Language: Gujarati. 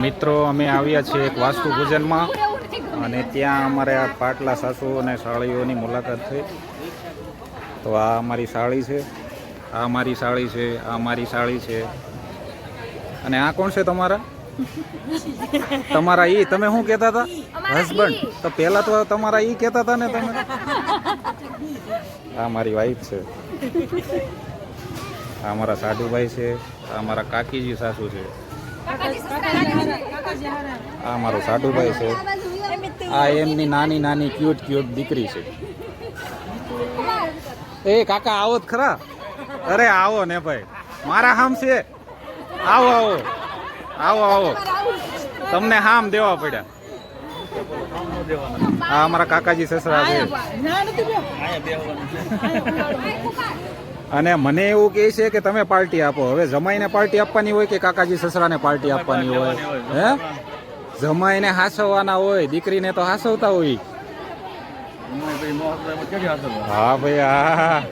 મિત્રો અમે આવ્યા છીએ એક વાસ્તુ પૂજનમાં અને ત્યાં અમારે આ પાટલા સાસુ અને સાળીઓની મુલાકાત થઈ. તો આ અમારી સાળી છે, આ મારી સાળી છે, આ મારી સાળી છે અને આ કોણ છે તમારા? તમારા ઈ તમે શું કહેતા હતા? હસબન્ડ. તો પહેલા તો તમારા ઈ કહેતા હતા ને તમે. આ મારી વાઈફ છે, આ મારા સાધુભાઈ છે, આ મારા કાકીજી સાસુ છે, આ મારો સાધુભાઈ છે, આ એમની નાની નાની ક્યુટ ક્યુટ દીકરી છે. એ કાકા આવો જ ખરા. અરે આવો ને ભાઈ, મારા હામ છે. આવો આવો આવો આવો, તમને હામ દેવા પડ્યા. આ અમારા કાકાજી સસરા છે. અને મને એવું કહે છે કે તમે પાર્ટી આપો. હવે જમાઈને પાર્ટી આપવાની હોય કે કાકાજી સસરાને પાર્ટી આપવાની હોય? હે, જમાઈને હાસવવાના હોય, દીકરીને તો હાસવતા હોય. હા ભાઈ, હા